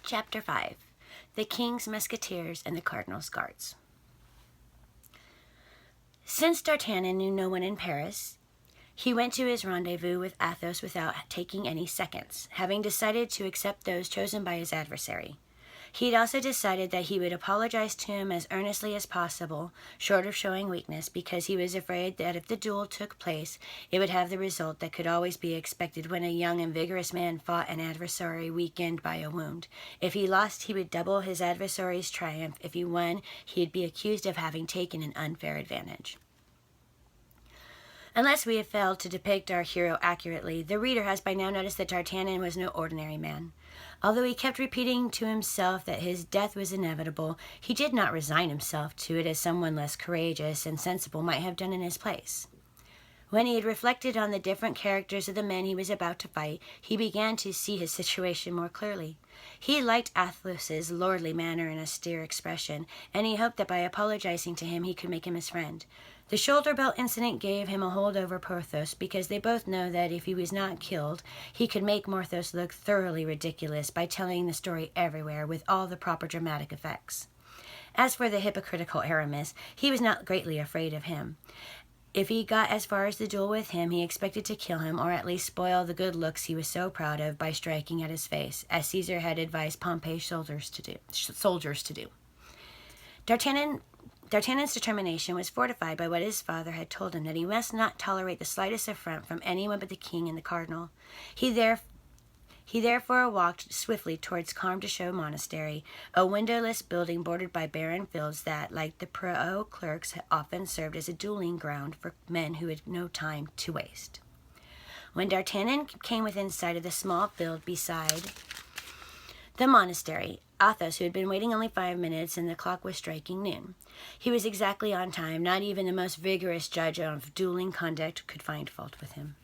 Chapter 5. The King's Musketeers and the Cardinal's Guards. Since D'Artagnan knew no one in Paris, he went to his rendezvous with Athos without taking any seconds, having decided to accept those chosen by his adversary. He had also decided that he would apologize to him as earnestly as possible, short of showing weakness, because he was afraid that if the duel took place, it would have the result that could always be expected when a young and vigorous man fought an adversary weakened by a wound. If he lost, he would double his adversary's triumph. If he won, he would be accused of having taken an unfair advantage. Unless we have failed to depict our hero accurately, the reader has by now noticed that D'Artagnan was no ordinary man. Although he kept repeating to himself that his death was inevitable, he did not resign himself to it as someone less courageous and sensible might have done in his place. When he had reflected on the different characters of the men he was about to fight, he began to see his situation more clearly. He liked Athos's lordly manner and austere expression, and he hoped that by apologizing to him he could make him his friend. The shoulder belt incident gave him a hold over Porthos, because they both know that if he was not killed, he could make Porthos look thoroughly ridiculous by telling the story everywhere with all the proper dramatic effects. As for the hypocritical Aramis, he was not greatly afraid of him. If he got as far as the duel with him, he expected to kill him, or at least spoil the good looks he was so proud of by striking at his face, as Caesar had advised Pompey's soldiers to do. D'Artagnan's determination was fortified by what his father had told him, that he must not tolerate the slightest affront from anyone but the king and the cardinal. He therefore walked swiftly towards Cardinal Monastery, a windowless building bordered by barren fields that, like the Pro clerks, often served as a dueling ground for men who had no time to waste. When D'Artagnan came within sight of the small field beside the monastery, Athos, who had been waiting only 5 minutes, and the clock was striking noon. He was exactly on time. Not even the most vigorous judge of dueling conduct could find fault with him.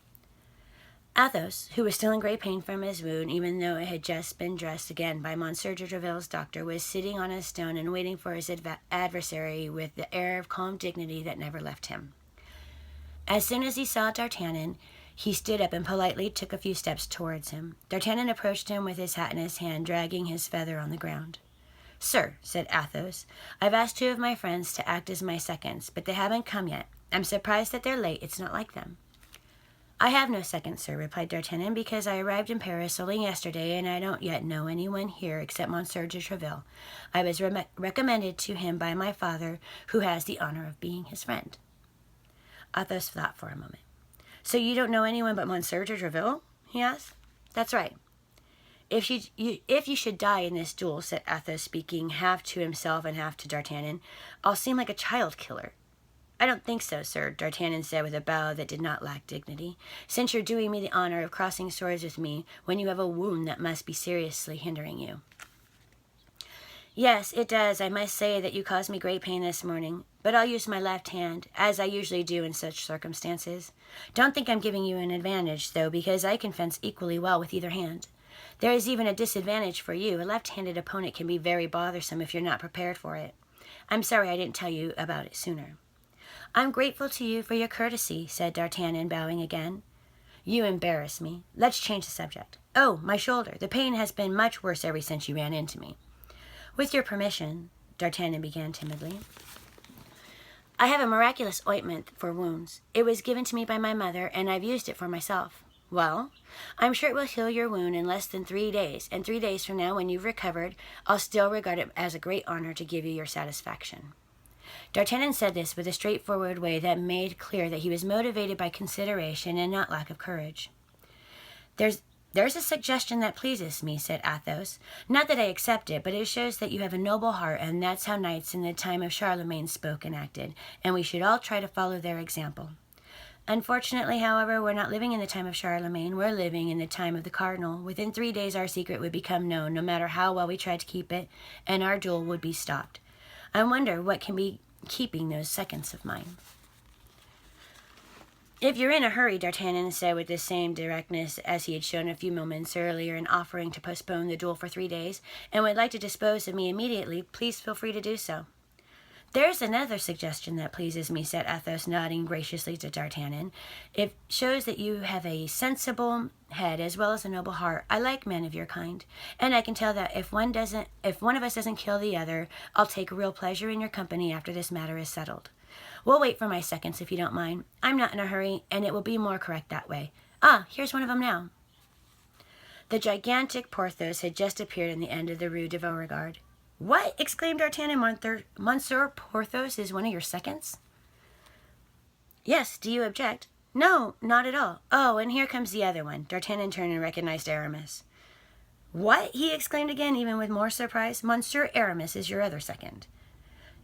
Athos, who was still in great pain from his wound, even though it had just been dressed again by Monsieur de Treville's doctor, was sitting on a stone and waiting for his adversary with the air of calm dignity that never left him. As soon as he saw D'Artagnan, he stood up and politely took a few steps towards him. D'Artagnan approached him with his hat in his hand, dragging his feather on the ground. "Sir," said Athos, "I've asked 2 of my friends to act as my seconds, but they haven't come yet. I'm surprised that they're late. It's not like them." "I have no seconds, sir," replied D'Artagnan, "because I arrived in Paris only yesterday, and I don't yet know anyone here except Monsieur de Treville. I was recommended to him by my father, who has the honor of being his friend." Athos thought for a moment. "So you don't know anyone but Monsieur de Treville?" he asked. "That's right." If you should die in this duel," said Athos, speaking half to himself and half to D'Artagnan, "I'll seem like a child killer." "I don't think so, sir," D'Artagnan said with a bow that did not lack dignity, "since you're doing me the honor of crossing swords with me when you have a wound that must be seriously hindering you." "Yes, it does. I must say that you caused me great pain this morning, but I'll use my left hand, as I usually do in such circumstances. Don't think I'm giving you an advantage, though, because I can fence equally well with either hand. There is even a disadvantage for you. A left-handed opponent can be very bothersome if you're not prepared for it. I'm sorry I didn't tell you about it sooner." "I'm grateful to you for your courtesy," said D'Artagnan, bowing again. "You embarrass me. Let's change the subject. Oh, my shoulder. The pain has been much worse ever since you ran into me." "With your permission," D'Artagnan began timidly, "I have a miraculous ointment for wounds. It was given to me by my mother, and I've used it for myself." "Well, I'm sure it will heal your wound in less than 3 days, and 3 days from now, when you've recovered, I'll still regard it as a great honor to give you your satisfaction." D'Artagnan said this with a straightforward way that made clear that he was motivated by consideration and not lack of courage. There's a suggestion that pleases me," said Athos. "Not that I accept it, but it shows that you have a noble heart, and that's how knights in the time of Charlemagne spoke and acted, and we should all try to follow their example. Unfortunately, however, we're not living in the time of Charlemagne. We're living in the time of the Cardinal. Within 3 days, our secret would become known, no matter how well we tried to keep it, and our duel would be stopped. I wonder what can be keeping those seconds of mine." "If you're in a hurry," D'Artagnan said with the same directness as he had shown a few moments earlier in offering to postpone the duel for 3 days, "and would like to dispose of me immediately, please feel free to do so." "There's another suggestion that pleases me," said Athos, nodding graciously to D'Artagnan. "It shows that you have a sensible head as well as a noble heart. I like men of your kind, and I can tell that if one of us doesn't kill the other, I'll take real pleasure in your company after this matter is settled. We'll wait for my seconds, if you don't mind. I'm not in a hurry, and it will be more correct that way. Ah, here's one of them now." The gigantic Porthos had just appeared in the end of the Rue de Beauregard. "What?" exclaimed D'Artagnan. "Monsieur Porthos is one of your seconds?" "Yes, do you object?" "No, not at all. Oh, and here comes the other one." D'Artagnan turned and recognized Aramis. "What?" he exclaimed again, even with more surprise. "Monsieur Aramis is your other second."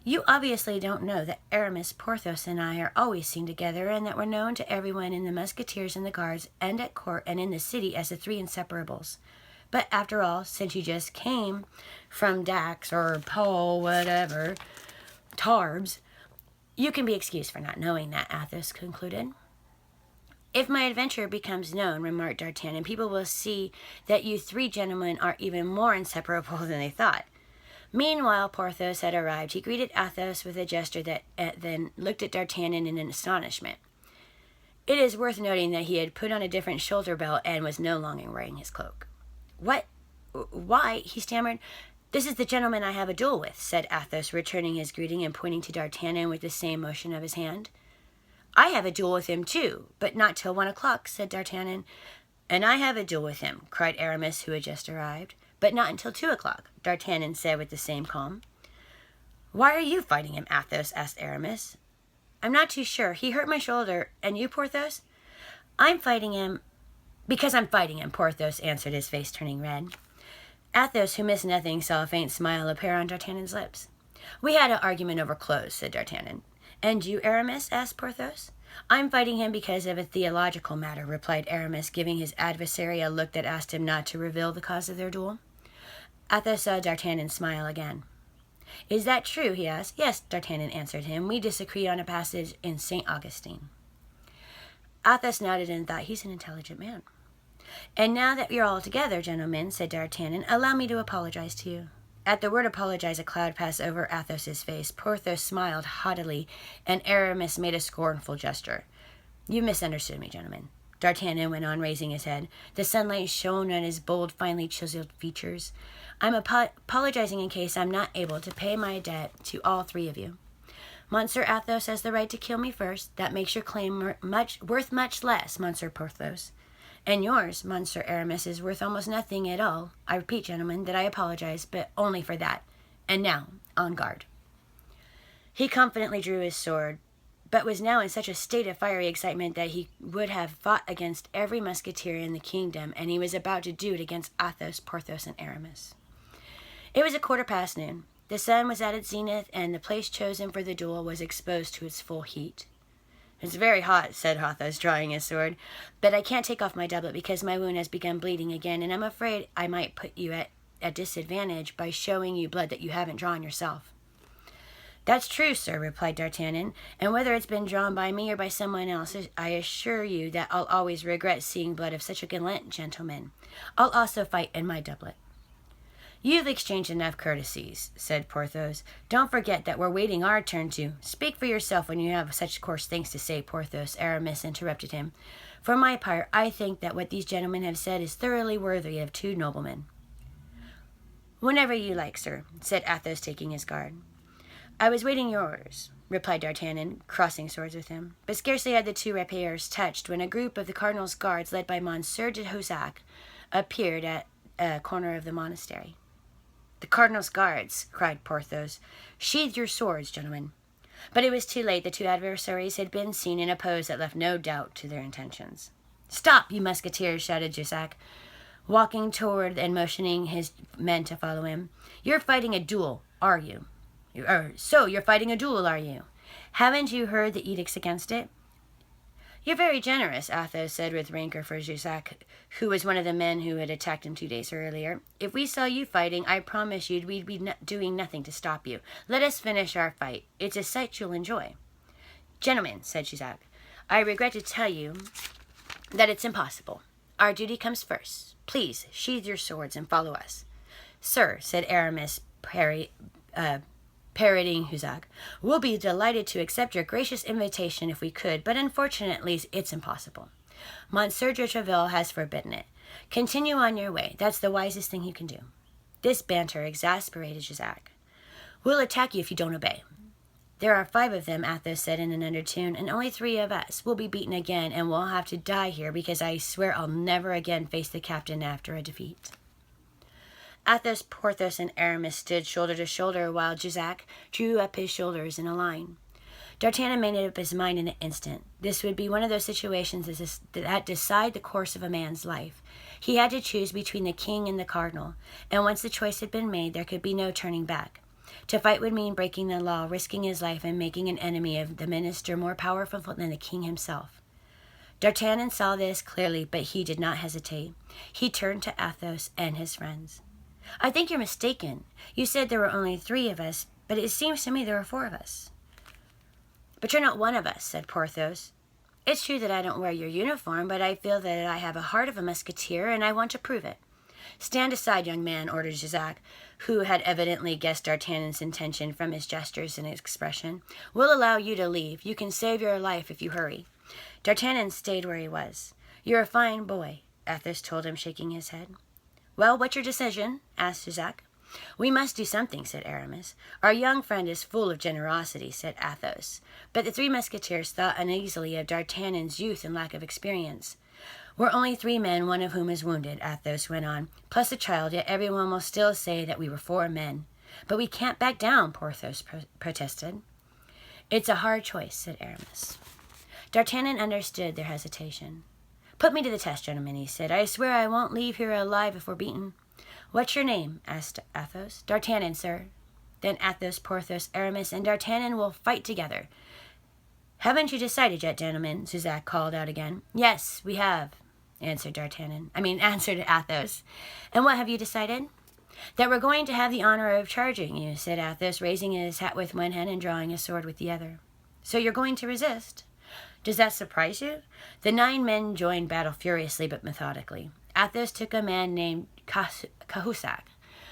"You obviously don't know that Aramis, Porthos, and I are always seen together, and that we're known to everyone in the Musketeers and the Guards, and at court and in the city as the three inseparables. But after all, since you just came from Dax or Paul, whatever, Tarbes, you can be excused for not knowing that," Athos concluded. "If my adventure becomes known," remarked D'Artagnan, "people will see that you three gentlemen are even more inseparable than they thought." Meanwhile, Porthos had arrived. He greeted Athos with a gesture that then looked at D'Artagnan in astonishment. It is worth noting that he had put on a different shoulder belt and was no longer wearing his cloak. Why, he stammered. "This is the gentleman I have a duel with," said Athos, returning his greeting and pointing to D'Artagnan with the same motion of his hand. "I have a duel with him, too, but not till 1 o'clock, said D'Artagnan. "And I have a duel with him," cried Aramis, who had just arrived. "But not until 2 o'clock, D'Artagnan said with the same calm. "Why are you fighting him, Athos?" asked Aramis. "I'm not too sure. He hurt my shoulder. And you, Porthos?" "I'm fighting him because I'm fighting him," Porthos answered, his face turning red. Athos, who missed nothing, saw a faint smile appear on D'Artagnan's lips. "We had an argument over clothes," said D'Artagnan. "And you, Aramis?" asked Porthos. "I'm fighting him because of a theological matter," replied Aramis, giving his adversary a look that asked him not to reveal the cause of their duel. Athos saw D'Artagnan smile again. "Is that true?" he asked. "Yes," D'Artagnan answered him. "We disagree on a passage in St. Augustine." Athos nodded and thought, he's an intelligent man. "And now that you're all together, gentlemen," said D'Artagnan, "allow me to apologize to you." At the word apologize, a cloud passed over Athos's face. Porthos smiled haughtily, and Aramis made a scornful gesture. "You misunderstood me, gentlemen," D'Artagnan went on, raising his head. The sunlight shone on his bold, finely chiseled features. "I'm apologizing in case I'm not able to pay my debt to all three of you. Monsieur Athos has the right to kill me first. That makes your claim worth much less, Monsieur Porthos. And yours, Monsieur Aramis, is worth almost nothing at all. I repeat, gentlemen, that I apologize, but only for that. And now, on guard." He confidently drew his sword, but was now in such a state of fiery excitement that he would have fought against every musketeer in the kingdom, and he was about to do it against Athos, Porthos, and Aramis. It was noon. The sun was at its zenith, and the place chosen for the duel was exposed to its full heat. "It's very hot," said Athos, drawing his sword, "but I can't take off my doublet because my wound has begun bleeding again, and I'm afraid I might put you at a disadvantage by showing you blood that you haven't drawn yourself." "That's true, sir," replied D'Artagnan, "and whether it's been drawn by me or by someone else, I assure you that I'll always regret seeing blood of such a gallant gentleman. I'll also fight in my doublet." "You've exchanged enough courtesies," said Porthos. "Don't forget that we're waiting our turn to—" "Speak for yourself when you have such coarse things to say, Porthos," Aramis interrupted him. "For my part, I think that what these gentlemen have said is thoroughly worthy of two noblemen." "Whenever you like, sir," said Athos, taking his guard. "I was waiting your orders," replied D'Artagnan, crossing swords with him. But scarcely had the two rapiers touched when a group of the cardinal's guards, led by Monsieur de Jussac, appeared at a corner of the monastery. "The cardinal's guards!" cried Porthos. "Sheathe your swords, gentlemen." But it was too late. The two adversaries had been seen in a pose that left no doubt to their intentions. "Stop, you musketeers!" shouted Jussac, walking toward and motioning his men to follow him. "You're fighting a duel, are you? You're fighting a duel, are you? Haven't you heard the edicts against it?" "You're very generous," Athos said with rancor for Jussac, who was one of the men who had attacked him 2 days earlier. "If we saw you fighting, I promise you we'd be doing nothing to stop you. Let us finish our fight. It's a sight you'll enjoy." "Gentlemen," said Jussac, "I regret to tell you that it's impossible. Our duty comes first. Please, sheathe your swords and follow us." "Sir," said Aramis parroting Huzac. "We'll be delighted to accept your gracious invitation if we could, but unfortunately it's impossible. Monsieur de Treville has forbidden it. Continue on your way. That's the wisest thing you can do." This banter exasperated Huzac. "We'll attack you if you don't obey." "There are 5 of them," Athos said in an undertone, "and only 3 of us. We'll be beaten again, and we'll have to die here because I swear I'll never again face the captain after a defeat." Athos, Porthos, and Aramis stood shoulder to shoulder while Jussac drew up his shoulders in a line. D'Artagnan made up his mind in an instant. This would be one of those situations that decide the course of a man's life. He had to choose between the king and the cardinal, and once the choice had been made, there could be no turning back. To fight would mean breaking the law, risking his life, and making an enemy of the minister more powerful than the king himself. D'Artagnan saw this clearly, but he did not hesitate. He turned to Athos and his friends. "I think you're mistaken. You said there were only 3 of us, but it seems to me there were 4 of us." "But you're not one of us," said Porthos. "It's true that I don't wear your uniform, but I feel that I have a heart of a musketeer, and I want to prove it." "Stand aside, young man," ordered Jussac, who had evidently guessed D'Artagnan's intention from his gestures and expression. "We'll allow you to leave. You can save your life if you hurry." D'Artagnan stayed where he was. "You're a fine boy," Athos told him, shaking his head. "Well, what's your decision?" asked Jussac. "We must do something," said Aramis. "Our young friend is full of generosity," said Athos. But the 3 Musketeers thought uneasily of D'Artagnan's youth and lack of experience. "We're only 3 men, one of whom is wounded," Athos went on, "plus a child, yet everyone will still say that we were 4 men. "But we can't back down," Porthos protested. "It's a hard choice," said Aramis. D'Artagnan understood their hesitation. "Put me to the test, gentlemen," he said. "I swear I won't leave here alive if we're beaten." "What's your name?" asked Athos. "D'Artagnan, sir." "Then Athos, Porthos, Aramis, and D'Artagnan will fight together." "Haven't you decided yet, gentlemen?" Jussac called out again. "Yes, we have," answered Athos. "And what have you decided?" "That we're going to have the honor of charging you," said Athos, raising his hat with one hand and drawing a sword with the other. "So you're going to resist?" "Does that surprise you?" The 9 men joined battle furiously but methodically. Athos took a man named Cahusac,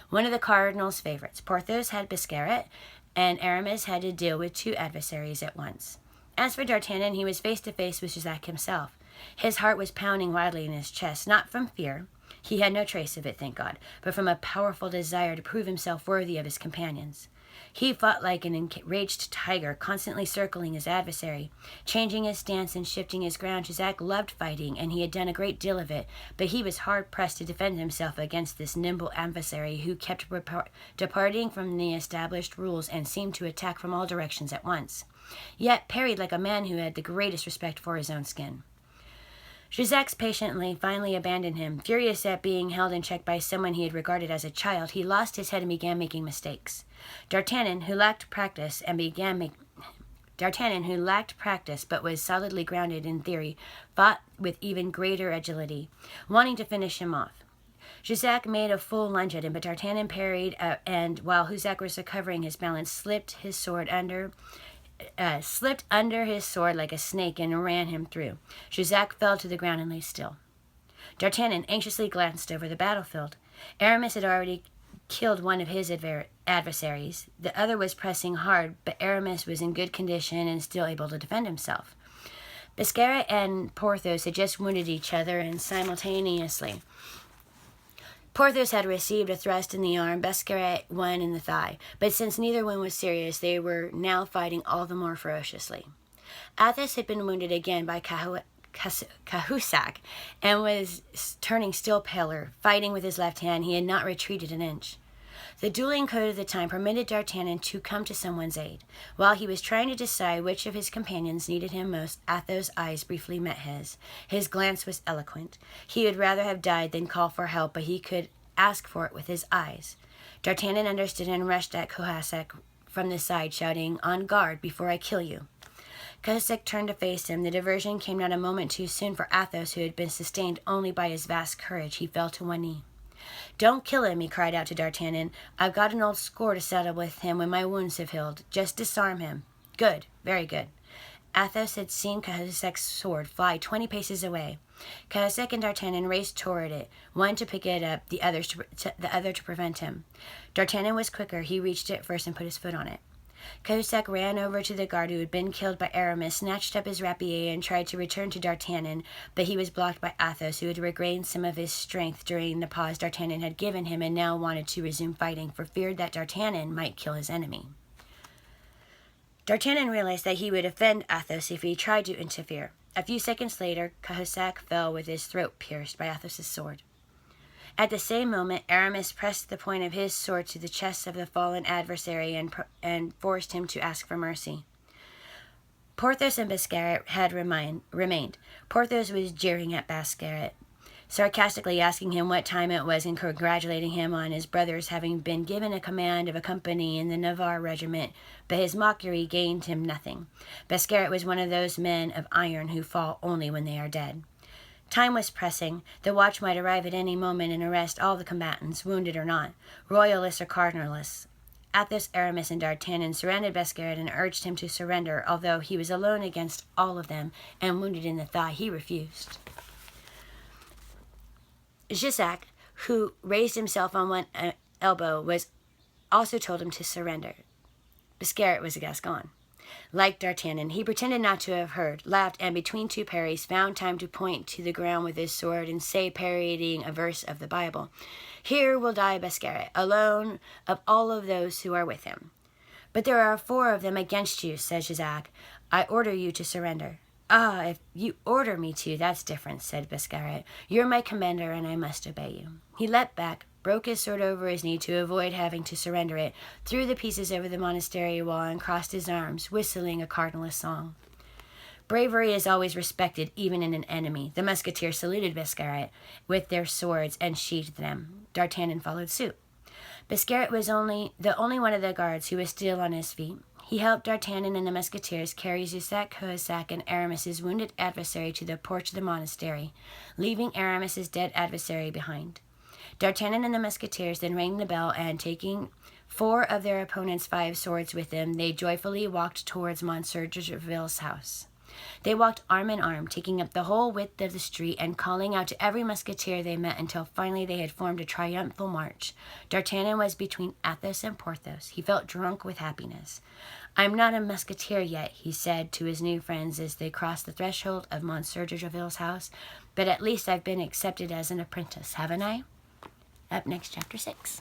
one of the cardinal's favorites. Porthos had Biscarat, and Aramis had to deal with 2 adversaries at once. As for D'Artagnan, he was face to face with Jussac himself. His heart was pounding wildly in his chest, not from fear. He had no trace of it, thank God, but from a powerful desire to prove himself worthy of his companions. He fought like an enraged tiger, constantly circling his adversary, changing his stance and shifting his ground. Jussac loved fighting, and he had done a great deal of it, but he was hard-pressed to defend himself against this nimble adversary who kept departing from the established rules and seemed to attack from all directions at once, yet parried like a man who had the greatest respect for his own skin. Jussac finally abandoned him. Furious at being held in check by someone he had regarded as a child, he lost his head and began making mistakes. D'Artagnan, who lacked practice but was solidly grounded in theory, fought with even greater agility, wanting to finish him off. Jussac made a full lunge at him, but D'Artagnan parried, and while Jussac was recovering his balance, slipped under his sword like a snake and ran him through. Jussac fell to the ground and lay still. D'Artagnan anxiously glanced over the battlefield. Aramis had already killed one of his adversaries. The other was pressing hard, but Aramis was in good condition and still able to defend himself. Biscarat and Porthos had just wounded each other, and simultaneously. Porthos had received a thrust in the arm, Biscarat one in the thigh, but since neither one was serious, they were now fighting all the more ferociously. Athos had been wounded again by Cahusac and was turning still paler. Fighting with his left hand, he had not retreated an inch. The dueling code of the time permitted D'Artagnan to come to someone's aid. While he was trying to decide which of his companions needed him most, Athos' eyes briefly met his. His glance was eloquent. He would rather have died than call for help, but he could ask for it with his eyes. D'Artagnan understood and rushed at Cahusac from the side, shouting, "On guard, before I kill you." Cahusac turned to face him. The diversion came not a moment too soon for Athos, who had been sustained only by his vast courage. He fell to one knee. "Don't kill him," he cried out to D'Artagnan. "I've got an old score to settle with him when my wounds have healed. Just disarm him." "Good, very good." Athos had seen Cahusac's sword fly 20 paces away. Cahusac and D'Artagnan raced toward it, one to pick it up, the other to prevent him. D'Artagnan was quicker. He reached it first and put his foot on it. Cahusac ran over to the guard who had been killed by Aramis, snatched up his rapier, and tried to return to D'Artagnan, but he was blocked by Athos, who had regained some of his strength during the pause D'Artagnan had given him and now wanted to resume fighting, for fear that D'Artagnan might kill his enemy. D'Artagnan realized that he would offend Athos if he tried to interfere. A few seconds later, Cahusac fell with his throat pierced by Athos's sword. At the same moment, Aramis pressed the point of his sword to the chest of the fallen adversary and forced him to ask for mercy. Porthos and Biscarat had remained. Porthos was jeering at Biscarat, sarcastically asking him what time it was and congratulating him on his brother's having been given a command of a company in the Navarre regiment, but his mockery gained him nothing. Biscarat was one of those men of iron who fall only when they are dead. Time was pressing. The watch might arrive at any moment and arrest all the combatants, wounded or not, royalists or cardinalists. Athos, Aramis, and D'Artagnan surrounded Biscarat and urged him to surrender, although he was alone against all of them and wounded in the thigh. He refused. Jussac, who raised himself on one elbow, was also told him to surrender. Biscarat was a Gascon. Like D'Artagnan, he pretended not to have heard, laughed, and between two parries found time to point to the ground with his sword and say, parodying a verse of the Bible, "Here will die Biscarat, alone of all of those who are with him." "But there are 4 of them against you," said Jussac. "I order you to surrender." "Ah, if you order me to, that's different," said Biscarat. "You're my commander, and I must obey you." He leapt back, broke his sword over his knee to avoid having to surrender it, threw the pieces over the monastery wall, and crossed his arms, whistling a cardinalist song. Bravery is always respected, even in an enemy. The musketeers saluted Biscarat with their swords and sheathed them. D'Artagnan followed suit. Biscarat was the only one of the guards who was still on his feet. He helped D'Artagnan and the musketeers carry Jussac, Cahusac, and Aramis's wounded adversary to the porch of the monastery, leaving Aramis's dead adversary behind. D'Artagnan and the musketeers then rang the bell, and taking 4 of their opponent's 5 swords with them, they joyfully walked towards Monsieur de Treville's house. They walked arm in arm, taking up the whole width of the street and calling out to every musketeer they met until finally they had formed a triumphal march. D'Artagnan was between Athos and Porthos. He felt drunk with happiness. "I'm not a musketeer yet," he said to his new friends as they crossed the threshold of Monsieur de Treville's house, "but at least I've been accepted as an apprentice, haven't I?" Up next, Chapter 6.